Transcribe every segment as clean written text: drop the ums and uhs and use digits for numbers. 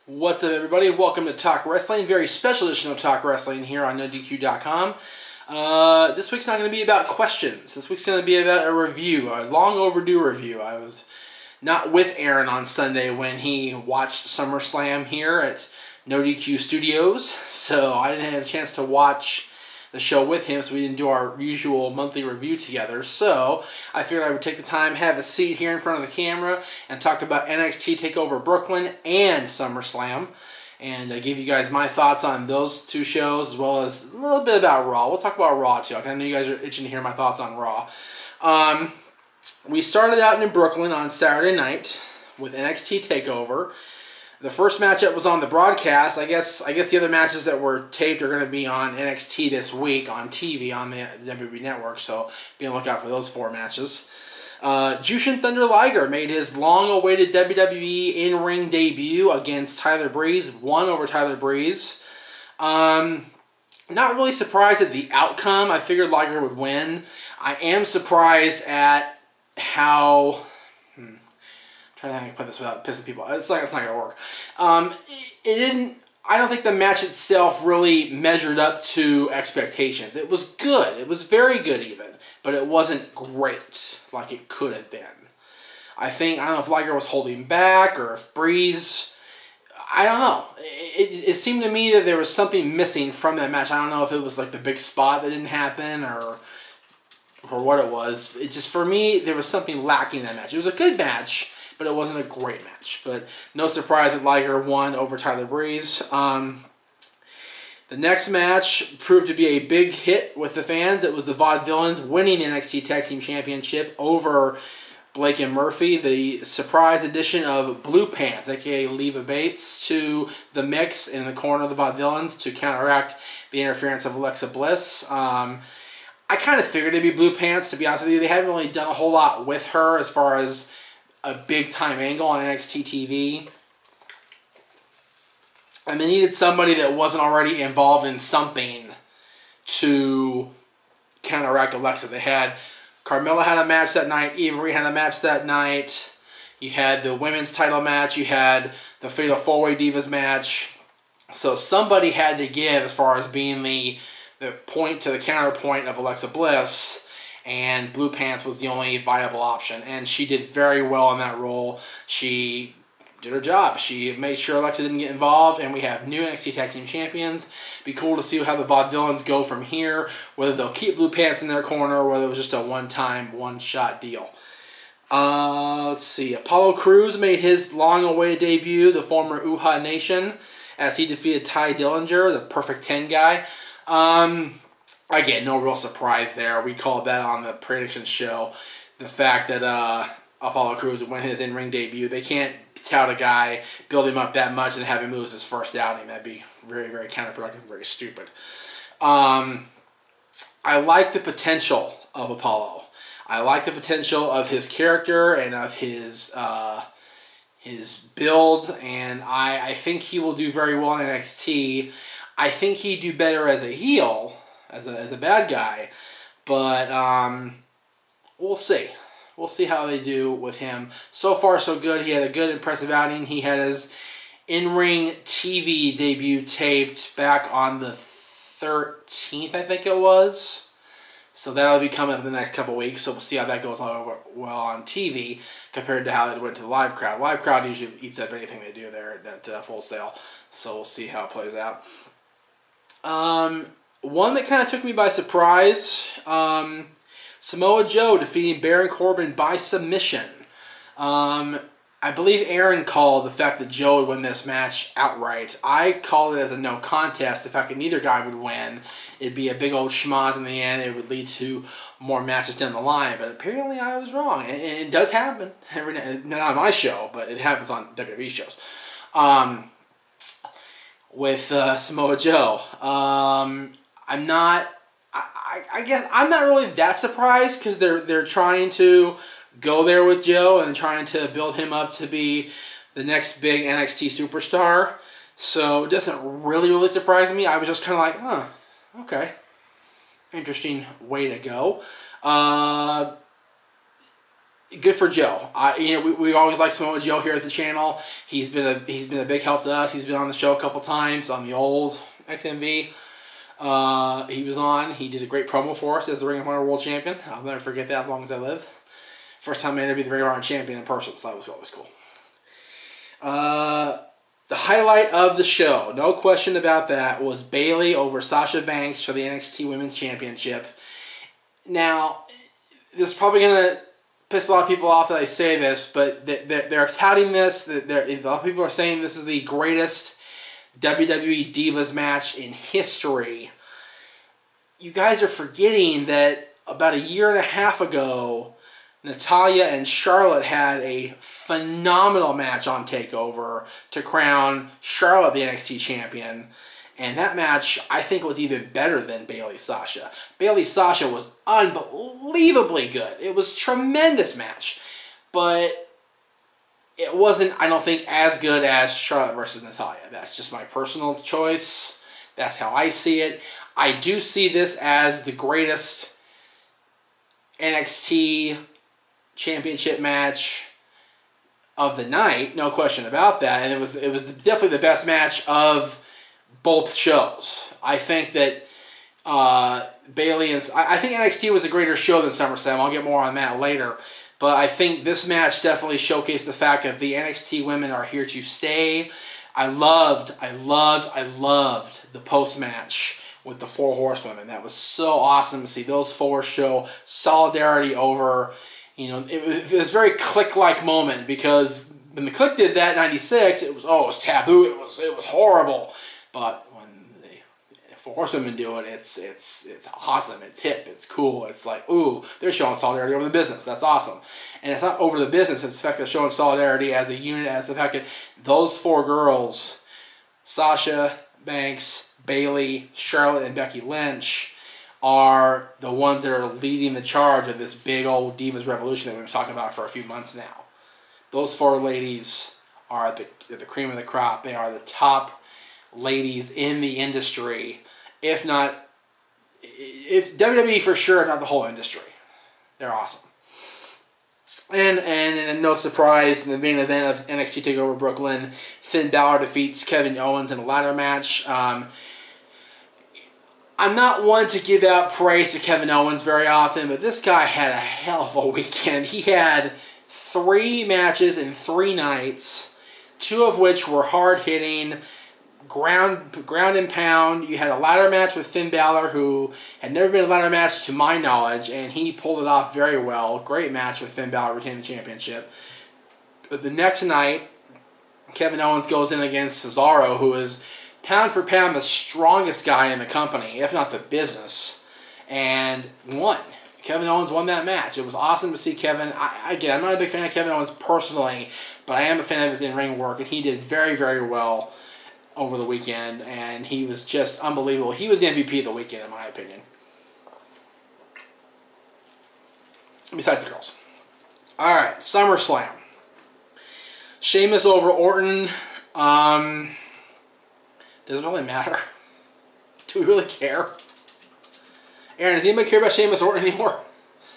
What's up, everybody? Welcome to Talk Wrestling. Very special edition of Talk Wrestling here on NoDQ.com. This week's not going to be about questions. This week's going to be about a review, a long overdue review. I was not with Aaron on Sunday when he watched Summerslam here at NoDQ Studios, so I didn't have a chance to watch the show with him, so we didn't do our usual monthly review together. So I figured I would take the time, have a seat here in front of the camera, and talk about NXT Takeover Brooklyn and SummerSlam, and give you guys my thoughts on those two shows, as well as a little bit about Raw. We'll talk about Raw too. I know you guys are itching to hear my thoughts on Raw. We started out in Brooklyn on Saturday night with NXT Takeover. The first matchup was on the broadcast. I guess the other matches that were taped are going to be on NXT this week on TV on the WWE Network, so be on the lookout for those 4 matches. Jushin Thunder Liger made his long-awaited WWE in-ring debut against Tyler Breeze, won over Tyler Breeze. Not really surprised at the outcome. I figured Liger would win. I am surprised at how... trying to think I put this without pissing people. It's not gonna work. It didn't. I don't think the match itself really measured up to expectations. It was good. It was very good even, but it wasn't great like it could have been. I don't know if Liger was holding back or if Breeze. I don't know. It seemed to me that there was something missing from that match. I don't know if it was like the big spot that didn't happen or what it was. It just, for me, there was something lacking in that match. It was a good match, but it wasn't a great match. But no surprise that Liger won over Tyler Breeze. The next match proved to be a big hit with the fans. It was the Vaudevillains winning the NXT Tag Team Championship over Blake and Murphy. The surprise addition of Blue Pants, aka Leva Bates, to the mix in the corner of the Vaudevillains to counteract the interference of Alexa Bliss. I kind of figured it'd be Blue Pants, to be honest with you. They haven't really done a whole lot with her as far as a big-time angle on NXT TV. And they needed somebody that wasn't already involved in something to counteract Alexa. They had... Carmella had a match that night. Eva Marie had a match that night. You had the women's title match. You had the Fatal 4-Way Divas match. So somebody had to give as far as being the point to the counterpoint of Alexa Bliss. And Blue Pants was the only viable option. And she did very well in that role. She did her job. She made sure Alexa didn't get involved. And we have new NXT Tag Team Champions. Be cool to see how the Vaudevillains go from here. Whether they'll keep Blue Pants in their corner or whether it was just a one-time, one-shot deal. Let's see. Apollo Crews made his long-awaited debut, the former Uhaa Nation, as he defeated Ty Dillinger, the Perfect 10 guy. Again, no real surprise there. We called that on the prediction show. The fact that Apollo Crews would win his in-ring debut. They can't tout a guy, build him up that much, and have him lose his first outing. That'd be very, very counterproductive, very stupid. I like the potential of Apollo. I like the potential of his character and of his build, and I think he will do very well in NXT. I think he'd do better as a heel, as a bad guy, but we'll see. We'll see how they do with him. So far, so good. He had a good, impressive outing. He had his in-ring TV debut taped back on the 13th, I think it was. So that'll be coming up in the next couple weeks. So we'll see how that goes well on TV compared to how it went to the live crowd. Live crowd usually eats up anything they do there at Full Sail. So we'll see how it plays out. One that kind of took me by surprise, Samoa Joe defeating Baron Corbin by submission. I believe Aaron called the fact that Joe would win this match outright. I called it as a no contest, the fact that neither guy would win. It'd be a big old schmoz in the end. It would lead to more matches down the line, but apparently I was wrong. And it does happen. Not on my show, but it happens on WWE shows. With Samoa Joe. I guess I'm not really that surprised because they're trying to go there with Joe and trying to build him up to be the next big NXT superstar. So it doesn't really surprise me. I was just kind of like, huh, okay. Interesting way to go. good for Joe. We always like Samoa Joe here at the channel. He's been a big help to us. He's been on the show a couple times on the old XMV. He was on. He did a great promo for us as the Ring of Honor World Champion. I'll never forget that as long as I live. First time I interviewed the Ring of Honor Champion in person, so that was always cool. The highlight of the show, no question about that, was Bayley over Sasha Banks for the NXT Women's Championship. Now, this is probably going to piss a lot of people off that I say this, but they're touting this. A lot of people are saying this is the greatest WWE Divas match in history. You guys are forgetting that about a year and a half ago, Natalya and Charlotte had a phenomenal match on Takeover to crown Charlotte the NXT champion. And that match, I think, was even better than Bayley-Sasha. Bayley-Sasha was unbelievably good. It was a tremendous match. But it wasn't, I don't think, as good as Charlotte versus Natalya. That's just my personal choice. That's how I see it. I do see this as the greatest NXT championship match of the night, no question about that. And it was definitely the best match of both shows. I think that Bayley and I think NXT was a greater show than SummerSlam. I'll get more on that later. But I think this match definitely showcased the fact that the NXT women are here to stay. I loved the post-match with the 4 horsewomen. That was so awesome to see those 4 show solidarity over. You know, it was a very Click-like moment, because when the Click did that in '96, it was taboo. It was horrible. But when the 4 horsewomen do it, it's awesome. It's hip. It's cool. It's like, ooh, they're showing solidarity over the business. That's awesome. And it's not over the business. It's the fact they're showing solidarity as a unit, as the fact that those 4 girls, Sasha Banks, Bayley, Charlotte, and Becky Lynch, are the ones that are leading the charge of this big old Divas Revolution that we've been talking about for a few months now. Those 4 ladies are the cream of the crop. They are the top ladies in the industry, if WWE for sure, if not the whole industry. They're awesome. And no surprise, in the main event of NXT TakeOver Brooklyn, Finn Balor defeats Kevin Owens in a ladder match. I'm not one to give out praise to Kevin Owens very often, but this guy had a hell of a weekend. He had 3 matches in 3 nights, 2 of which were hard-hitting, ground and pound. You had a ladder match with Finn Balor, who had never been in a ladder match to my knowledge, and he pulled it off very well. Great match with Finn Balor retaining the championship. But the next night, Kevin Owens goes in against Cesaro, who is pound for pound the strongest guy in the company, if not the business, and won. Kevin Owens won that match. It was awesome to see Kevin. Again, I'm not a big fan of Kevin Owens personally, but I am a fan of his in-ring work, and he did very, very well over the weekend, and he was just unbelievable. He was the MVP of the weekend, in my opinion. Besides the girls. All right, SummerSlam. Sheamus over Orton. Doesn't really matter. Do we really care? Aaron, does anybody care about Sheamus Orton anymore?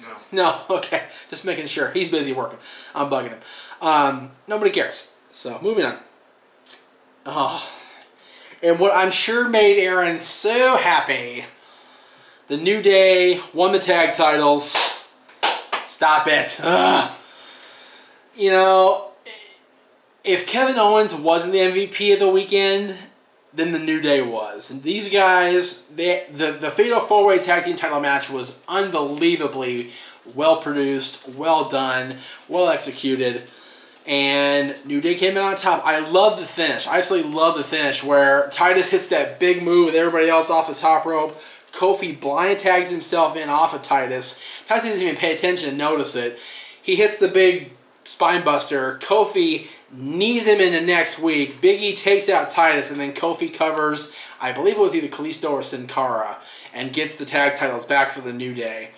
No. No? Okay. Just making sure. He's busy working. I'm bugging him. Nobody cares. So, moving on. Oh. And what I'm sure made Aaron so happy, the New Day won the tag titles. Stop it. Ugh. You know, if Kevin Owens wasn't the MVP of the weekend, then the New Day was. And these guys, the Fatal 4-Way Tag Team title match was unbelievably well produced, well done, well executed, and New Day came out on top. I love the finish. I absolutely love the finish where Titus hits that big move with everybody else off the top rope. Kofi blind tags himself in off of Titus. Titus doesn't even pay attention and notice it. He hits the big spine buster. Kofi knees him into next week. Big E takes out Titus, and then Kofi covers, I believe it was either Kalisto or Sin Cara, and gets the tag titles back for the New Day.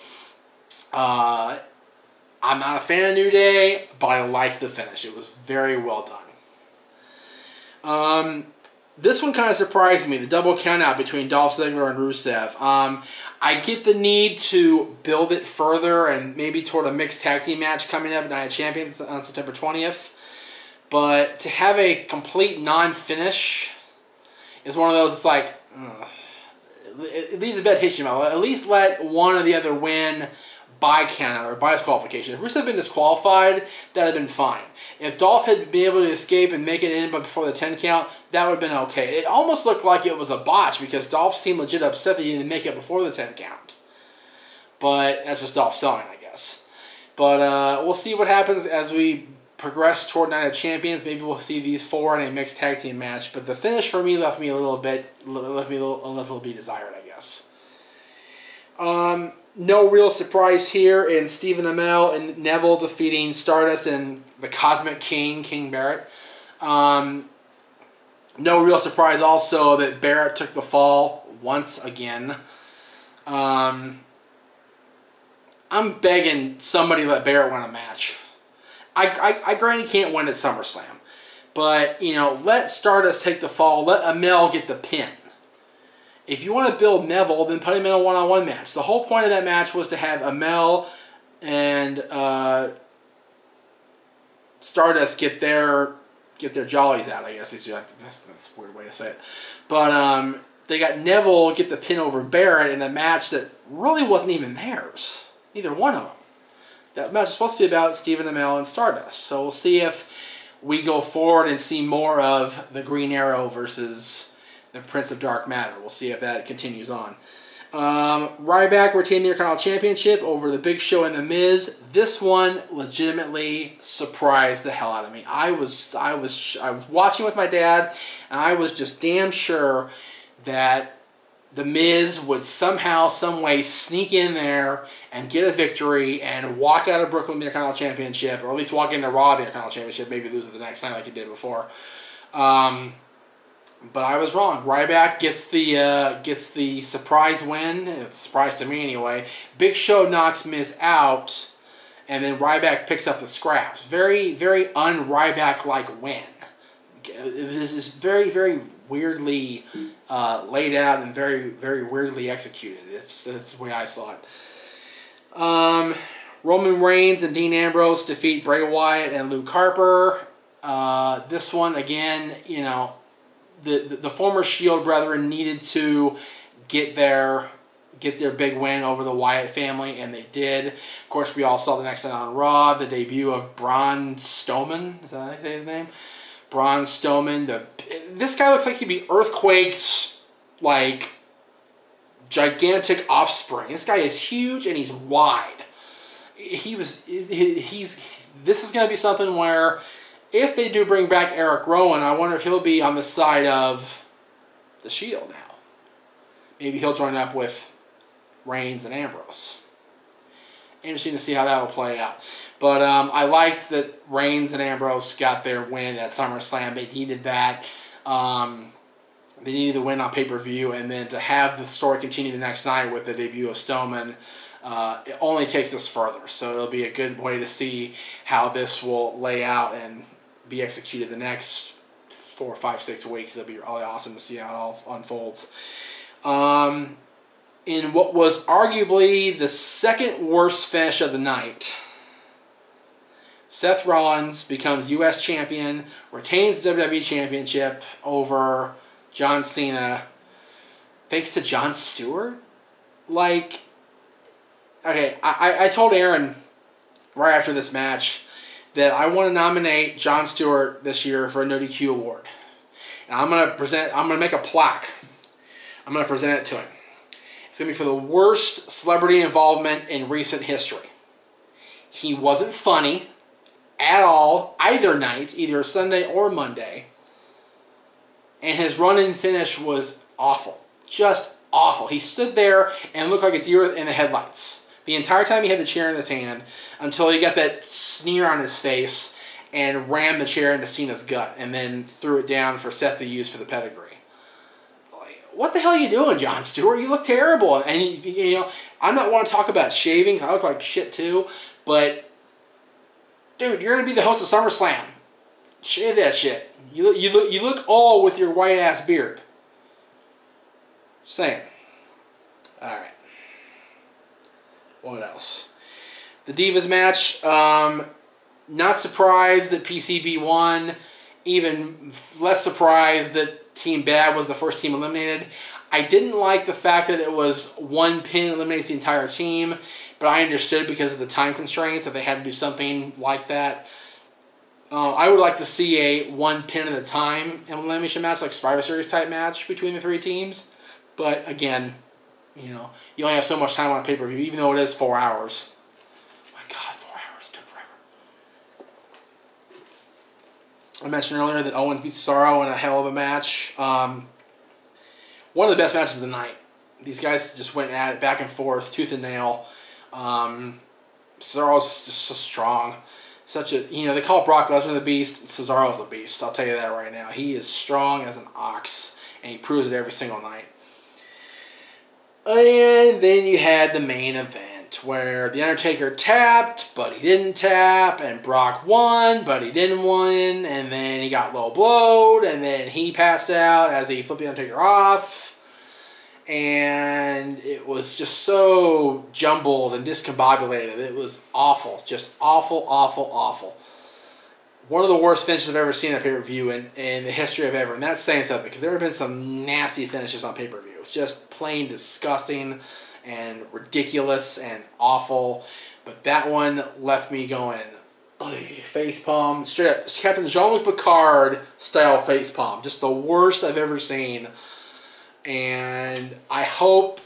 I'm not a fan of New Day, but I liked the finish. It was very well done. This one kind of surprised me, the double countout between Dolph Ziggler and Rusev. I get the need to build it further and maybe toward a mixed tag team match coming up at Night of Champions on September 20th. But to have a complete non-finish is one of those, it's like, it leaves a bad taste in your mouth. At least let one or the other win by countout or by disqualification. If Rusev had been disqualified, that would have been fine. If Dolph had been able to escape and make it in but before the 10 count, that would have been okay. It almost looked like it was a botch because Dolph seemed legit upset that he didn't make it before the 10 count. But that's just Dolph selling, I guess. But we'll see what happens as we progress toward Night of Champions. Maybe we'll see these four in a mixed tag team match. But the finish for me left me a little bit desired, I guess. No real surprise here in Stephen Amell and Neville defeating Stardust and the Cosmic King, King Barrett. No real surprise also that Barrett took the fall once again. I'm begging somebody to let Barrett win a match. I granted he can't win at SummerSlam. But, you know, let Stardust take the fall. Let Amell get the pin. If you want to build Neville, then put him in a one-on-one match. The whole point of that match was to have Amell and Stardust get their jollies out, I guess. That's a weird way to say it. But they got Neville get the pin over Barrett in a match that really wasn't even theirs. Neither one of them. That match was supposed to be about Stephen Amell and Stardust. So we'll see if we go forward and see more of the Green Arrow versus the Prince of Dark Matter. We'll see if that continues on. Ryback retained the Intercontinental Championship over the Big Show and The Miz. This one legitimately surprised the hell out of me. I was watching with my dad, and I was just damn sure that The Miz would somehow, some way sneak in there and get a victory and walk out of Brooklyn with the Intercontinental Championship, or at least walk into Raw with the Intercontinental Championship, maybe lose it the next time like he did before. But I was wrong. Ryback gets the surprise win. It's a surprise to me anyway. Big Show knocks Miz out, and then Ryback picks up the scraps. Very, very un-Ryback-like win. It was just very, very weirdly laid out and very, very weirdly executed. That's the way I saw it. Roman Reigns and Dean Ambrose defeat Bray Wyatt and Luke Harper. This one, again, you know, the former Shield brethren needed to get their big win over the Wyatt family, and they did. Of course, we all saw the next night on Raw, the debut of Braun Strowman. Is that how I say his name? Braun Strowman. This guy looks like he'd be Earthquake's, like, gigantic offspring. This guy is huge and he's wide. This is going to be something where, if they do bring back Eric Rowan, I wonder if he'll be on the side of the Shield now. Maybe he'll join up with Reigns and Ambrose. Interesting to see how that will play out. But I liked that Reigns and Ambrose got their win at SummerSlam. They needed that. They needed the win on pay-per-view, and then to have the story continue the next night with the debut of Strowman, it only takes us further. So it'll be a good way to see how this will lay out and be executed the next 4, 5, 6 weeks. It'll be really awesome to see how it all unfolds. In what was arguably the second worst finish of the night, Seth Rollins becomes U.S. champion, retains the WWE Championship over John Cena, thanks to Jon Stewart. Like, okay, I told Aaron right after this match that I want to nominate Jon Stewart this year for a No DQ award. And I'm gonna make a plaque. I'm gonna present it to him. It's gonna be for the worst celebrity involvement in recent history. He wasn't funny at all either night, either Sunday or Monday. And his run-in finish was awful. Just awful. He stood there and looked like a deer in the headlights the entire time he had the chair in his hand, until he got that sneer on his face and rammed the chair into Cena's gut and then threw it down for Seth to use for the pedigree. Like, what the hell are you doing, Jon Stewart? You look terrible. And, you know, I'm not want to talk about shaving. I look like shit too. But, dude, you're going to be the host of SummerSlam. Shave that shit. You look old with your white ass beard. Saying. All right. What else? The Divas match. Not surprised that PCB won. Even less surprised that Team Bad was the first team eliminated. I didn't like the fact that it was one pin eliminates the entire team, but I understood because of the time constraints that they had to do something like that. I would like to see a one pin at a time elimination match, like Survivor Series type match between the three teams. But again, you know, you only have so much time on a pay-per-view, even though it is 4 hours. My God, 4 hours. It took forever. I mentioned earlier that Owens beat Cesaro in a hell of a match. One of the best matches of the night. These guys just went at it back and forth, tooth and nail. Cesaro's just so strong. Such a, you know, they call Brock Lesnar the Beast. Cesaro's a beast. I'll tell you that right now. He is strong as an ox, and he proves it every single night. And then you had the main event where The Undertaker tapped, but he didn't tap, and Brock won, but he didn't win, and then he got low blowed, and then he passed out as he flipped The Undertaker off. And it was just so jumbled and discombobulated. It was awful. Just awful, awful, awful. One of the worst finishes I've ever seen on pay-per-view in the history of ever. And that's saying something, because there have been some nasty finishes on pay-per-view. It's just plain disgusting and ridiculous and awful. But that one left me going, facepalm. Straight up, Captain Jean-Luc Picard style facepalm. Just the worst I've ever seen. And I hope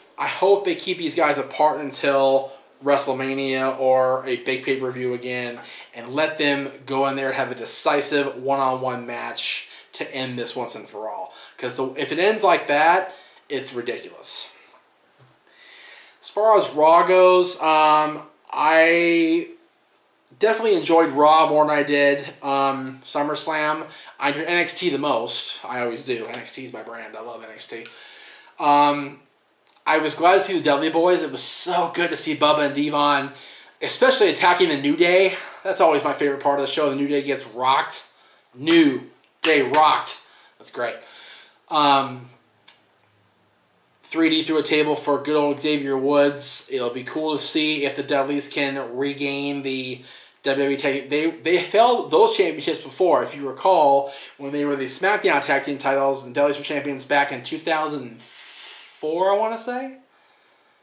they keep these guys apart until WrestleMania or a big pay-per-view again, and let them go in there and have a decisive one-on-one match to end this once and for all. Because if it ends like that, it's ridiculous. As far as Raw goes, I definitely enjoyed Raw more than I did SummerSlam. I enjoyed NXT the most. I always do. NXT is my brand. I love NXT. I was glad to see the Dudley Boys. It was so good to see Bubba and Devon, especially attacking the New Day. That's always my favorite part of the show. The New Day gets rocked. New Day rocked. That's great. 3D through a table for good old Xavier Woods. It'll be cool to see if the Dudleys can regain the WWE tag. They held those championships before, if you recall, when they were the SmackDown tag team titles. And Dudleys were champions back in 2004, I want to say.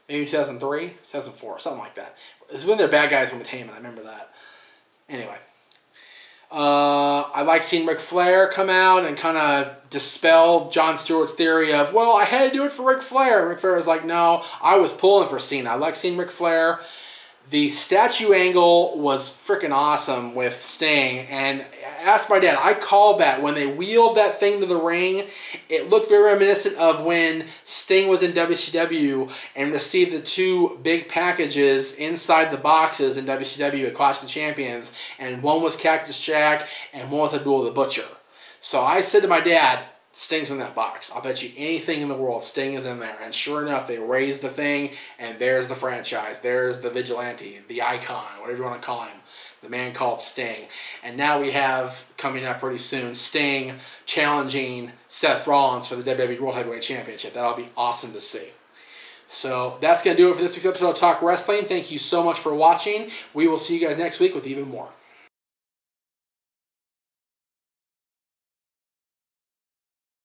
Maybe 2003, 2004, something like that. It's when they're bad guys with Heyman. I remember that. Anyway. I like seeing Ric Flair come out and kind of dispel Jon Stewart's theory of, well, I had to do it for Ric Flair. Ric Flair was like, no, I was pulling for Cena. I like seeing Ric Flair. The statue angle was freaking awesome with Sting, and ask my dad, I called that when they wheeled that thing to the ring. It looked very reminiscent of when Sting was in WCW and received the two big packages inside the boxes in WCW at Clash of the Champions, and one was Cactus Jack and one was Abdullah the Butcher. So I said to my dad, Sting's in that box. I'll bet you anything in the world Sting is in there. And sure enough, they raised the thing, and there's the franchise. There's the vigilante, the icon, whatever you want to call him. The man called Sting. And now we have, coming up pretty soon, Sting challenging Seth Rollins for the WWE World Heavyweight Championship. That'll be awesome to see. So that's going to do it for this week's episode of Talk Wrestling. Thank you so much for watching. We will see you guys next week with even more.